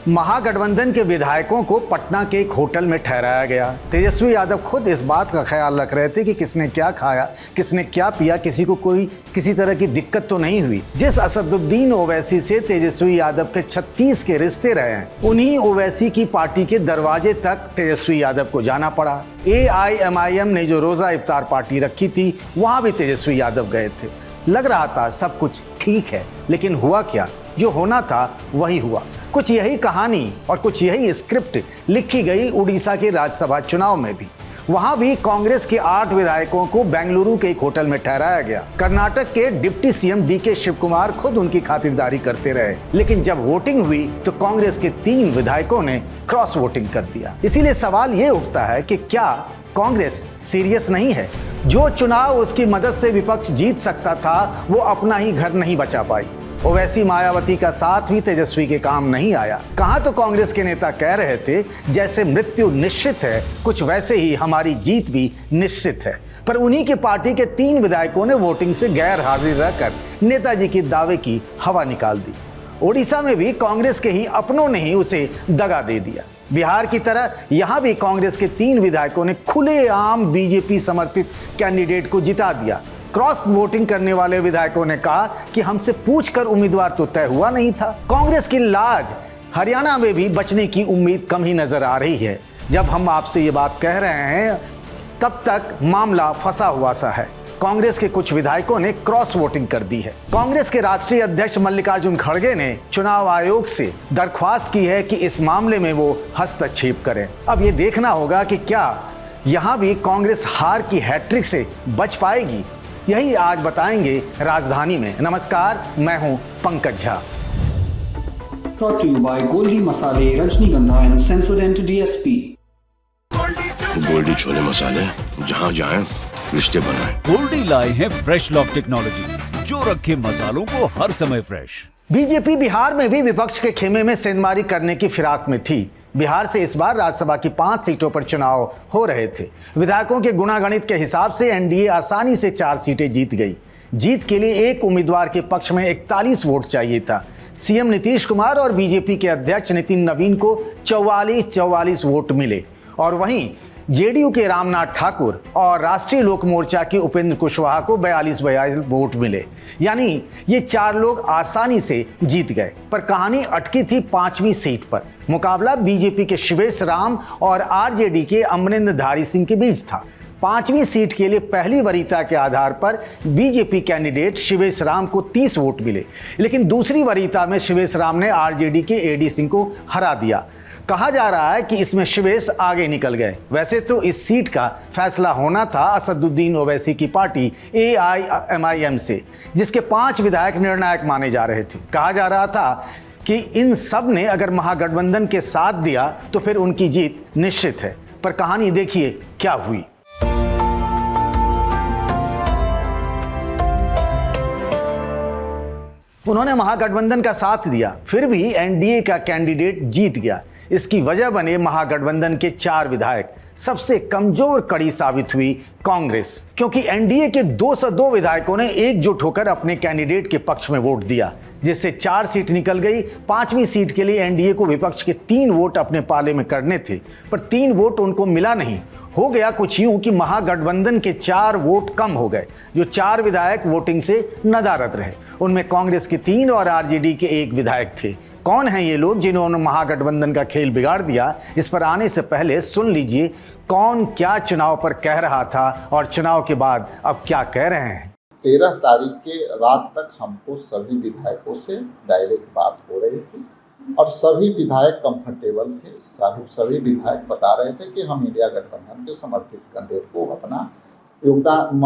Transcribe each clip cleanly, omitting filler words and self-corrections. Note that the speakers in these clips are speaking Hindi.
महागठबंधन के विधायकों को पटना के एक होटल में ठहराया गया। तेजस्वी यादव खुद इस बात का ख्याल रख रहे थे कि किसने क्या खाया, किसने क्या पिया, किसी को कोई किसी तरह की दिक्कत तो नहीं हुई। जिस असदुद्दीन ओवैसी से तेजस्वी यादव के 36 के रिश्ते रहे हैं, उन्हीं ओवैसी की पार्टी के दरवाजे तक तेजस्वी यादव को जाना पड़ा। AIMIM ने जो रोजा इफ्तार पार्टी रखी थी, वहां भी तेजस्वी यादव गए थे। लग रहा था सब कुछ ठीक है, लेकिन हुआ क्या? जो होना था वही हुआ। कुछ यही कहानी और कुछ यही स्क्रिप्ट लिखी गई उड़ीसा के राज्यसभा चुनाव में भी। वहां भी कांग्रेस के 8 विधायकों को बेंगलुरु के एक होटल में ठहराया गया। कर्नाटक के deputy CM DK Shivakumar खुद उनकी खातिरदारी करते रहे, लेकिन जब वोटिंग हुई तो कांग्रेस के 3 विधायकों ने क्रॉस वोटिंग कर दिया। इसीलिए सवाल ये उठता है कि क्या कांग्रेस सीरियस नहीं है? जो चुनाव उसकी मदद से विपक्ष जीत सकता था, वो अपना ही घर नहीं बचा पाई। ओवैसी मायावती का साथ भी तेजस्वी के काम नहीं आया। कहां तो कांग्रेस के नेता कह रहे थे जैसे मृत्यु निश्चित है, कुछ वैसे ही हमारी जीत भी निश्चित है। पर उन्हीं के पार्टी के 3 विधायकों ने वोटिंग से गैर हाजिर रहकर नेताजी के दावे की हवा निकाल दी। ओडिशा में भी कांग्रेस के ही अपनों ने ही उसे दगा दे दिया। बिहार की तरह यहां भी कांग्रेस के 3 विधायकों ने खुलेआम बीजेपी समर्थित कैंडिडेट को जिता दिया। क्रॉस वोटिंग करने वाले विधायकों ने कहा कि हमसे पूछकर उम्मीदवार तो तय हुआ नहीं था। कांग्रेस की लाज हरियाणा में भी बचने की उम्मीद कम ही नजर आ रही है। जब हम आपसे ये बात कह रहे हैं, तब तक मामला फंसा हुआ सा है। कांग्रेस के कुछ विधायकों ने क्रॉस वोटिंग कर दी है। कांग्रेस के राष्ट्रीय अध्यक्ष मल्लिकार्जुन खड़गे ने चुनाव आयोग से दरख्वास्त की है कि इस मामले में वो हस्तक्षेप करें। अब ये देखना होगा कि क्या यहां भी कांग्रेस हार की हैट्रिक से बच पाएगी। यही आज बताएंगे राजधानी में। नमस्कार, मैं हूं Pankaj Jha. Brought to you by Goldie मसाले, Rajnigandha and Sensodyne DSP। Goldie छोले मसाले, जहाँ जाएं रिश्ते बनाएं। गोल्डी लाए हैं फ्रेश लॉक टेक्नोलॉजी, जो रखे मसालों को हर समय फ्रेश। बीजेपी बिहार में भी विपक्ष के खेमे में सेंधमारी करने की फिराक में थी। बिहार से इस बार राज्यसभा की 5 सीटों पर चुनाव हो रहे थे। विधायकों के गुणागणित के हिसाब से एनडीए आसानी से 4 सीटें जीत गई। जीत के लिए एक उम्मीदवार के पक्ष में 41 वोट चाहिए था। सीएम नीतीश कुमार और बीजेपी के अध्यक्ष नितिन नवीन को 44 वोट मिले, और वहीं जेडीयू के रामनाथ ठाकुर और राष्ट्रीय लोक मोर्चा के उपेंद्र कुशवाहा को 42 वोट मिले। यानी ये 4 लोग आसानी से जीत गए। पर कहानी अटकी थी 5वीं सीट पर। मुकाबला बीजेपी के शिवेश राम और आरजेडी के अमरिंदर धारी सिंह के बीच था। 5वीं सीट के लिए पहली वरीयता के आधार पर बीजेपी कैंडिडेट शिवेश राम को 30 वोट मिले, लेकिन दूसरी वरीयता में शिवेश राम ने आरजेडी के AD सिंह को हरा दिया। कहा जा रहा है कि इसमें शिवेश आगे निकल गए। वैसे तो इस सीट का फैसला होना था असदुद्दीन ओवैसी की पार्टी AIMIM से, जिसके 5 विधायक निर्णायक माने जा रहे थे। कहा जा रहा था कि इन सब ने अगर महागठबंधन के साथ दिया तो फिर उनकी जीत निश्चित है। पर कहानी देखिए क्या हुई। उन्होंने महागठबंधन का साथ दिया, फिर भी एनडीए का कैंडिडेट जीत गया। इसकी वजह बने महागठबंधन के 4 विधायक। सबसे कमजोर कड़ी साबित हुई कांग्रेस, क्योंकि एनडीए के 202 विधायकों ने एकजुट होकर अपने कैंडिडेट के पक्ष में वोट दिया, जिससे 4 सीट निकल गई। 5वीं सीट के लिए एनडीए को विपक्ष के 3 वोट अपने पाले में करने थे, पर 3 वोट उनको मिला नहीं। हो गया कुछ यूं कि महागठबंधन के 4 वोट कम हो गए। जो 4 विधायक वोटिंग से नदारद रहे, उनमें कांग्रेस के 3 और आरजेडी के 1 विधायक थे। कौन हैं ये लोग जिन्होंने महागठबंधन का खेल बिगाड़ दिया? इस पर आने से पहले सुन लीजिए कौन क्या चुनाव पर कह रहा था और चुनाव के बाद अब क्या कह रहे हैं। 13 तारीख के रात तक हमको सभी विधायकों से डायरेक्ट बात हो रही थी और सभी विधायक कंफर्टेबल थे। सभी विधायक बता रहे थे कि हम इंडिया गठबंधन के समर्थित कैंडिडेट को अपना योगदान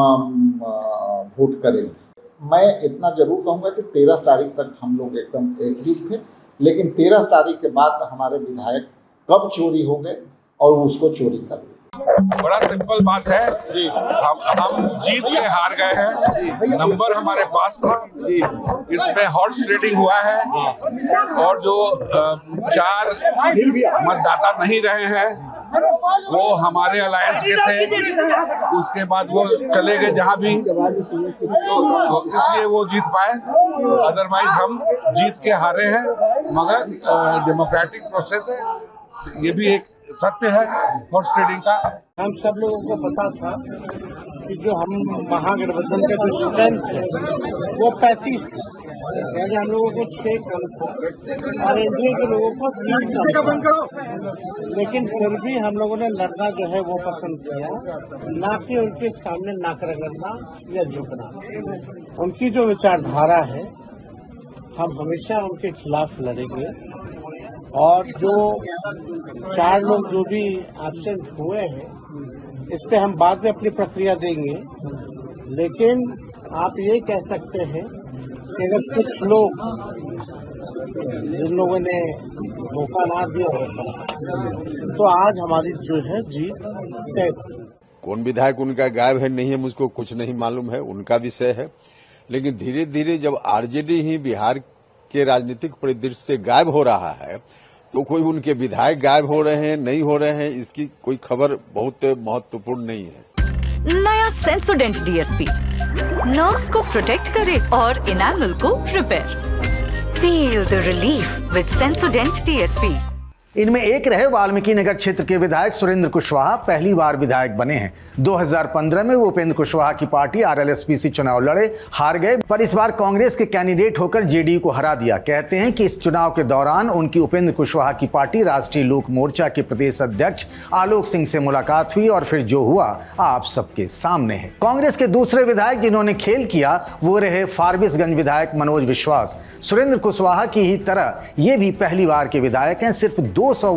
वोट करेंगे। मैं इतना जरूर कहूँगा कि 13 तारीख तक हम लोग एकदम एकजुट थे, लेकिन 13 तारीख के बाद हमारे विधायक कब चोरी हो गए और उसको चोरी कर लिए। बड़ा सिंपल बात है, हम जीत के हार गए हैं। नंबर हमारे पास था, इसमें हॉर्स ट्रेडिंग हुआ है और जो 4 मतदाता नहीं रहे हैं वो हमारे अलायंस के थे, उसके बाद वो चले गए जहां भी, तो इसलिए वो जीत पाए। अदरवाइज हम जीत के हारे हैं, मगर डेमोक्रेटिक प्रोसेस है, ये भी एक सत्य है हॉर्स ट्रेडिंग का। हम सब लोगों को पता था कि जो हम महागठबंधन का जो स्ट्रेंथ है वो 35 था, यानी हम लोगों को 6 कम था और एनडीए के लोगों को 3 कम था। लेकिन फिर भी हम लोगों ने लड़ना जो है वो पसंद किया, ना कि उनके सामने नाक रगड़ना या झुकना। उनकी जो विचारधारा है हम हमेशा उनके खिलाफ लड़ेंगे, और जो 4 लोग जो भी एब्सेंट हुए हैं इस पे हम बाद में अपनी प्रक्रिया देंगे। लेकिन आप ये कह सकते हैं कि अगर कुछ लोग जिन लोगों ने धोखा ना दिया होता तो आज हमारी जो है जीत तय थी। कौन विधायक उनका गायब है नहीं है मुझको कुछ नहीं मालूम है, उनका विषय है। लेकिन धीरे धीरे जब आरजेडी ही बिहार के राजनीतिक परिदृश्य से गायब हो रहा है तो कोई उनके विधायक गायब हो रहे हैं नहीं हो रहे हैं, इसकी कोई खबर बहुत महत्वपूर्ण नहीं है। नया सेंसोडेंट डीएसपी नर्व्स को प्रोटेक्ट करे और इनामल को repair. Feel the relief with सेंसोडेंट DSP. इनमें एक रहे वाल्मीकि नगर क्षेत्र के विधायक सुरेंद्र कुशवाहा, पहली बार विधायक बने हैं। 2015 में वो उपेंद्र कुशवाहा की पार्टी आरएलएसपी से चुनाव लड़े, हार गए, पर इस बार कांग्रेस के कैंडिडेट होकर जेडीयू को हरा दिया। कहते हैं कि इस चुनाव के दौरान उनकी उपेंद्र कुशवाहा की पार्टी राष्ट्रीय लोक मोर्चा के प्रदेश अध्यक्ष आलोक सिंह से मुलाकात हुई और फिर जो हुआ आप सबके सामने है। कांग्रेस के दूसरे विधायक जिन्होंने खेल किया वो रहे फारबिसगंज विधायक मनोज विश्वास। सुरेंद्र कुशवाहा की ही तरह ये भी पहली बार के विधायक हैं, सिर्फ 200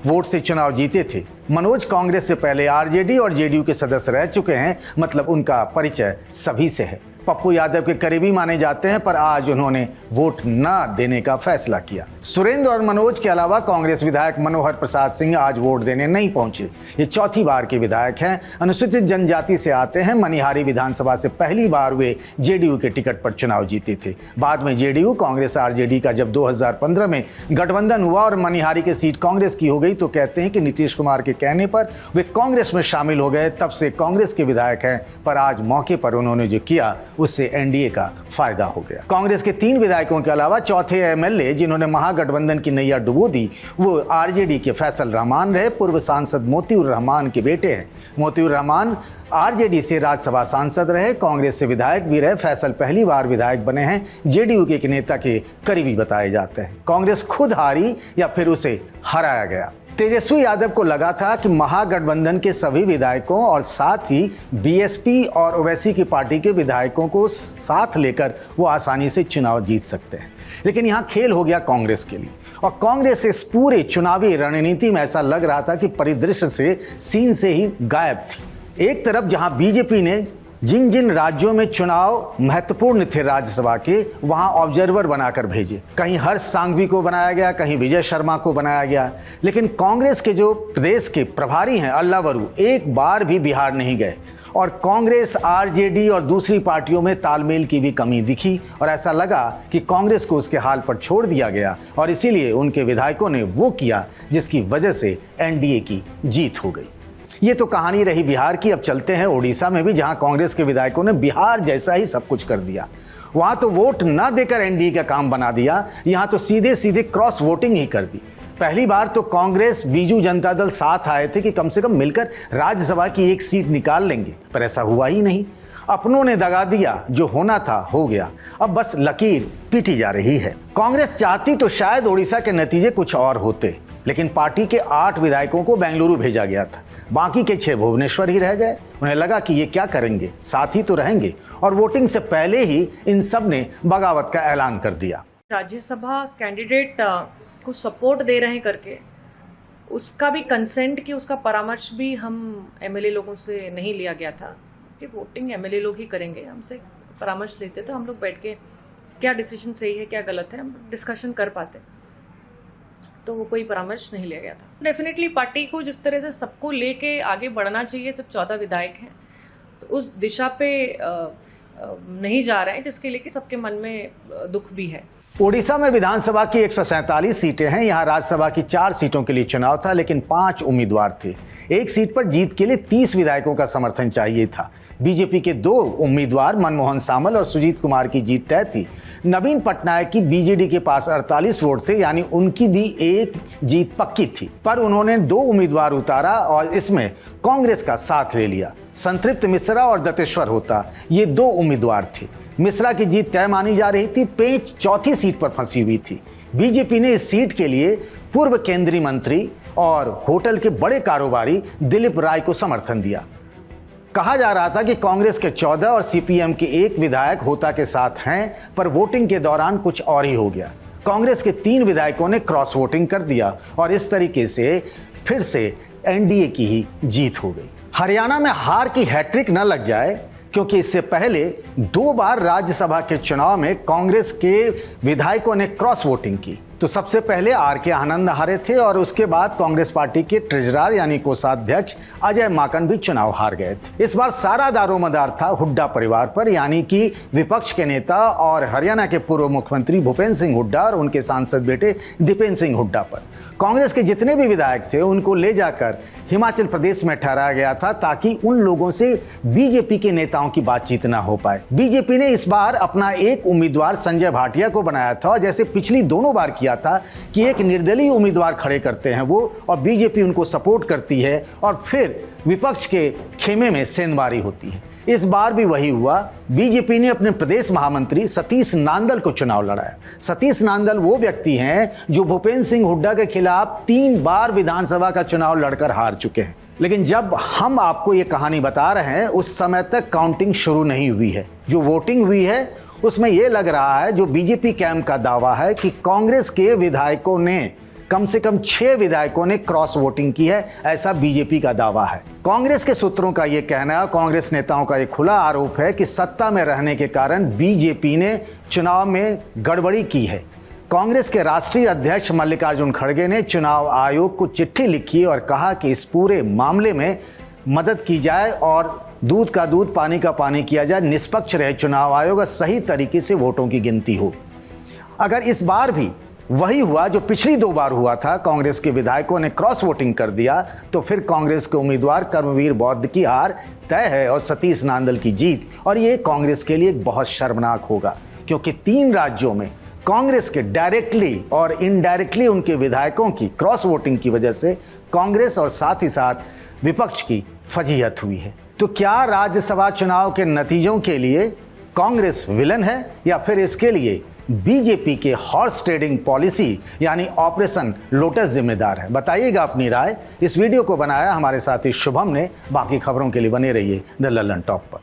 वोट से चुनाव जीते थे। मनोज कांग्रेस से पहले आरजेडी और जेडीयू के सदस्य रह चुके हैं, मतलब उनका परिचय सभी से है। पप्पू यादव के करीबी माने जाते हैं, पर आज उन्होंने वोट न देने का फैसला किया। सुरेंद्र और मनोज के अलावा कांग्रेस विधायक मनोहर प्रसाद सिंह आज वोट देने नहीं पहुंचे। ये चौथी बार के विधायक हैं, अनुसूचित जनजाति से आते हैं। मनिहारी विधानसभा से पहली बार वे जेडीयू के टिकट पर चुनाव जीते थे। बाद में जेडीयू कांग्रेस आरजेडी का जब 2015 में गठबंधन हुआ और मनिहारी की सीट कांग्रेस की हो गई तो कहते हैं कि नीतीश कुमार के कहने पर वे कांग्रेस में शामिल हो गए। तब से कांग्रेस के विधायक हैं, पर आज मौके पर उन्होंने जो किया उससे एनडीए का फायदा हो गया। कांग्रेस के 3 विधायकों के अलावा चौथे एमएलए जिन्होंने महागठबंधन की नैया डुबो दी वो आरजेडी के फैसल रहमान रहे। पूर्व सांसद मोतीउर रहमान के बेटे हैं। मोतीउर रहमान आरजेडी से राज्यसभा सांसद रहे, कांग्रेस से विधायक भी रहे। फैसल पहली बार विधायक बने हैं, जेडीयू के एक नेता के करीबी बताए जाते हैं। कांग्रेस खुद हारी या फिर उसे हराया गया। तेजस्वी यादव को लगा था कि महागठबंधन के सभी विधायकों और साथ ही बीएसपी और ओवैसी की पार्टी के विधायकों को साथ लेकर वो आसानी से चुनाव जीत सकते हैं, लेकिन यहाँ खेल हो गया कांग्रेस के लिए। और कांग्रेस इस पूरे चुनावी रणनीति में ऐसा लग रहा था कि परिदृश्य से सीन से ही गायब थी। एक तरफ जहाँ बीजेपी ने जिन जिन राज्यों में चुनाव महत्वपूर्ण थे राज्यसभा के, वहां ऑब्जर्वर बनाकर भेजे। कहीं हर्ष सांघवी को बनाया गया, कहीं विजय शर्मा को बनाया गया। लेकिन कांग्रेस के जो प्रदेश के प्रभारी हैं अल्लावरू एक बार भी बिहार नहीं गए। और कांग्रेस, आरजेडी और दूसरी पार्टियों में तालमेल की भी कमी दिखी और ऐसा लगा कि कांग्रेस को उसके हाल पर छोड़ दिया गया और इसीलिए उनके विधायकों ने वो किया जिसकी वजह से एनडीए की जीत हो गई। ये तो कहानी रही बिहार की। अब चलते हैं उड़ीसा में भी, जहां कांग्रेस के विधायकों ने बिहार जैसा ही सब कुछ कर दिया। वहां तो वोट न देकर एनडीए का काम बना दिया, यहां तो सीधे सीधे क्रॉस वोटिंग ही कर दी। पहली बार तो कांग्रेस बीजू जनता दल साथ आए थे कि कम से कम मिलकर राज्यसभा की एक सीट निकाल लेंगे, पर ऐसा हुआ ही नहीं। अपनों ने दगा दिया, जो होना था हो गया। अब बस लकीर पीटी जा रही है। कांग्रेस चाहती तो शायद ओडिशा के नतीजे कुछ और होते, लेकिन पार्टी के 8 विधायकों को बेंगलुरु भेजा गया था, बाकी के 6 भुवनेश्वर ही रह गए। उन्हें लगा कि ये क्या करेंगे, साथ ही तो रहेंगे, और वोटिंग से पहले ही इन सब ने बगावत का ऐलान कर दिया। राज्यसभा कैंडिडेट को सपोर्ट दे रहे हैं करके उसका भी कंसेंट की उसका परामर्श भी हम एमएलए लोगों से नहीं लिया गया था कि वोटिंग एमएलए लोग ही करेंगे। हमसे परामर्श लेते तो हम लोग बैठ के क्या डिसीजन सही है क्या गलत है हम डिस्कशन कर पाते, तो वो कोई परामर्श नहीं लिया गया था। डेफिनेटली पार्टी को जिस तरह से सबको लेके आगे बढ़ना चाहिए, सब 14 विधायक हैं, तो उस दिशा पे नहीं जा रहे हैं, जिसके लिए कि सबके मन में दुख भी है। ओडिशा में विधानसभा की 147 सीटें हैं। यहां राज्यसभा की 4 सीटों के लिए चुनाव था, लेकिन 5 उम्मीदवार थे। एक सीट पर जीत के लिए 30 विधायकों का समर्थन चाहिए था। बीजेपी के 2 उम्मीदवार मनमोहन सामल और सुजीत कुमार की जीत तय थी। नवीन पटनायक की बीजेडी के पास 48 वोट थे, यानी उनकी भी एक जीत पक्की थी, पर उन्होंने 2 उम्मीदवार उतारा और इसमें कांग्रेस का साथ ले लिया। संतृप्त मिश्रा और दत्तेश्वर होता, ये 2 उम्मीदवार थे। मिश्रा की जीत तय मानी जा रही थी। पेंच चौथी सीट पर फंसी हुई थी। बीजेपी ने इस सीट के लिए पूर्व केंद्रीय मंत्री और होटल के बड़े कारोबारी दिलीप राय को समर्थन दिया। कहा जा रहा था कि कांग्रेस के 14 और सीपीएम के 1 विधायक होता के साथ हैं, पर वोटिंग के दौरान कुछ और ही हो गया। कांग्रेस के 3 विधायकों ने क्रॉस वोटिंग कर दिया और इस तरीके से फिर से एनडीए की ही जीत हो गई। हरियाणा में हार की हैट्रिक न लग जाए, क्योंकि इससे पहले 2 बार राज्यसभा के चुनाव में कांग्रेस के विधायकों ने क्रॉस वोटिंग की। तो सबसे पहले आर.के. आनंद हारे थे और उसके बाद कांग्रेस पार्टी के ट्रेजरर यानी कोषाध्यक्ष अजय माकन भी चुनाव हार गए थे। इस बार सारा दारोमदार था हुड्डा परिवार पर, यानी कि विपक्ष के नेता और हरियाणा के पूर्व मुख्यमंत्री भूपेंद्र सिंह हुड्डा और उनके सांसद बेटे दीपेंद्र सिंह हुड्डा पर। कांग्रेस के जितने भी विधायक थे उनको ले जाकर हिमाचल प्रदेश में ठहराया गया था, ताकि उन लोगों से बीजेपी के नेताओं की बातचीत ना हो पाए। बीजेपी ने इस बार अपना एक उम्मीदवार संजय भाटिया को बनाया था, जैसे पिछली दोनों बार किया था कि एक निर्दलीय उम्मीदवार खड़े करते हैं वो, और बीजेपी उनको सपोर्ट करती है और फिर विपक्ष के खेमे में सेंधमारी होती है। इस बार भी वही हुआ। बीजेपी ने अपने प्रदेश महामंत्री सतीश नांदल को चुनाव लड़ाया। सतीश नांदल वो व्यक्ति हैं जो भूपेंद्र सिंह हुड्डा के खिलाफ 3 बार विधानसभा का चुनाव लड़कर हार चुके हैं। लेकिन जब हम आपको ये कहानी बता रहे हैं उस समय तक काउंटिंग शुरू नहीं हुई है। जो वोटिंग हुई है उसमें ये लग रहा है, जो बीजेपी कैंप का दावा है, कि कांग्रेस के विधायकों ने कम से कम 6 विधायकों ने क्रॉस वोटिंग की है, ऐसा बीजेपी का दावा है। कांग्रेस के सूत्रों का यह कहना, कांग्रेस नेताओं का एक खुला आरोप है कि सत्ता में रहने के कारण बीजेपी ने चुनाव में गड़बड़ी की है। कांग्रेस के राष्ट्रीय अध्यक्ष मल्लिकार्जुन खड़गे ने चुनाव आयोग को चिट्ठी लिखी और कहा कि इस पूरे मामले में मदद की जाए और दूध का दूध पानी का पानी किया जाए, निष्पक्ष रहे चुनाव आयोग और सही तरीके से वोटों की गिनती हो। अगर इस बार भी वही हुआ जो पिछली 2 बार हुआ था, कांग्रेस के विधायकों ने क्रॉस वोटिंग कर दिया, तो फिर कांग्रेस के उम्मीदवार कर्मवीर बौद्ध की हार तय है और सतीश नांदल की जीत। और ये कांग्रेस के लिए बहुत शर्मनाक होगा, क्योंकि 3 राज्यों में कांग्रेस के डायरेक्टली और इनडायरेक्टली उनके विधायकों की क्रॉस वोटिंग की वजह से कांग्रेस और साथ ही साथ विपक्ष की फजीहत हुई है। तो क्या राज्यसभा चुनाव के नतीजों के लिए कांग्रेस विलन है, या फिर इसके लिए बीजेपी के हॉर्स ट्रेडिंग पॉलिसी यानी ऑपरेशन लोटस जिम्मेदार है? बताइएगा अपनी राय। इस वीडियो को बनाया हमारे साथी शुभम ने। बाकी खबरों के लिए बने रहिए द लल्लन टॉप पर।